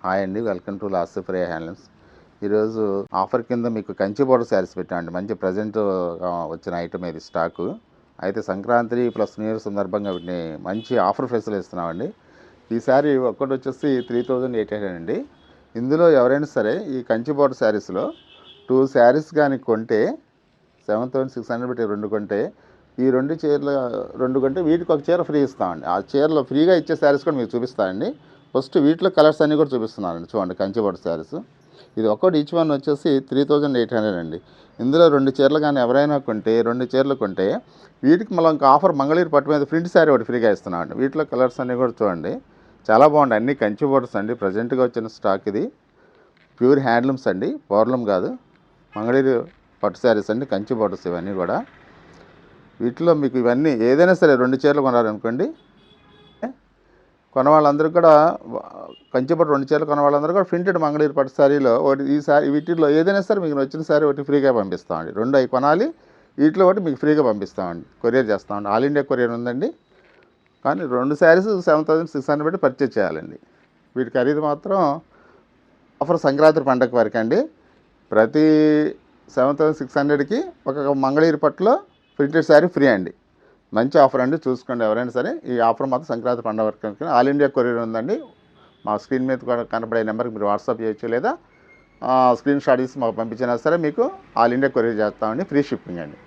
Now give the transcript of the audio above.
Hi అండి, welcome to last free handlooms. ఈరోజు offer కింద మీకు కంచి బోర్డర్ శారీస్ పెట్టామండి. మంచి ప్రజెంట్ వచ్చిన ఐటమ్ ఇది స్టాకు. అయితే సంక్రాంతి ప్లస్ న్యూ ఇయర్ సందర్భంగా వీటిని మంచి ఆఫర్ ఫెసిలిటీ ఇస్తున్నామండి. ఈ శారీ ఒక్కటి వచ్చేసి 3800 అండి. ఇందులో ఎవరైనా సరే ఈ కంచి బోర్డర్ శారీస్లో 2 శారీస్ కానీ కొంటే 7600 పెట్టి 2 కొంటే ఈ 2 చీరలు 2 కొంటే వీటికి ఒక చీర ఫ్రీ ఇస్తామండి. ఆ చీరలో ఫ్రీగా ఇచ్చే శారీస్ కూడా మీకు చూపిస్తానండి. ఫస్ట్ వీటిలో కలర్స్ అన్నీ కూడా చూపిస్తున్నానండి. చూడండి, కంచి బోర్డర్ శారీస్. ఇది ఒక్కటి ఈచ్ వన్ వచ్చేసి 3800 అండి. ఇందులో 2 చీరలు కానీ ఎవరైనా కొంటే 2 చీరలు కొంటే వీటికి మళ్ళీ ఇంకా ఆఫర్ మంగళగిరి పట్టు మీద ప్రింట్ శారీ ఒకటి ఫ్రీగా ఇస్తున్నామండి. వీటిలో కలర్స్ అన్నీ కూడా చూడండి, చాలా బాగుంటాయి. అన్నీ కంచి బోర్డర్స్ అండి. ప్రజెంట్గా వచ్చిన స్టాక్ ఇది. ప్యూర్ హ్యాండ్లూమ్స్ అండి, పవర్లూమ్ కాదు. మంగళగిరి పట్టు శారీస్ అండి, కంచి బోర్డర్స్ ఇవన్నీ కూడా. వీటిలో మీకు ఇవన్నీ ఏదైనా సరే 2 చీరలు కొనాలనుకోండి, కొన్న వాళ్ళందరూ కూడా కంచిపట్టు 2 చీరలు కొన్న వాళ్ళందరూ కూడా ప్రింటెడ్ మంగళగిరి పట్టు శారీలో ఒకటి ఈ శారీ వీటిల్లో ఏదైనా సరే మీకు నచ్చిన శారీ ఒకటి ఫ్రీగా పంపిస్తామండి. 2 అవి కొనాలి, వీటిలో ఒకటి మీకు ఫ్రీగా పంపిస్తామండి, కొరియర్ చేస్తామండి. ఆల్ ఇండియా కొరియర్ ఉందండి. కానీ 2 శారీస్ 7600 పెట్టి పర్చేజ్ చేయాలండి. వీటి ఖరీదు మాత్రం ఆఫర్ సంక్రాంతి పండగ వరకు అండి. ప్రతి 7600కి ఒక మంగళగిరి పట్టులో ప్రింటెడ్ శారీ ఫ్రీ అండి. మంచి ఆఫర్ అండి, చూసుకోండి ఎవరైనా సరే. ఈ ఆఫర్ మాత్రం సంక్రాంతి పండుగ వరకు ఆల్ ఇండియా కొరియర్ ఉందండి. మా స్క్రీన్ మీద కూడా కనపడే నెంబర్కి మీరు వాట్సాప్ చేయొచ్చు, లేదా స్క్రీన్ షాట్ తీసి మాకు పంపించినా సరే మీకు ఆల్ ఇండియా కొరియర్ చేస్తామండి. ఫ్రీ షిప్పింగ్ అండి.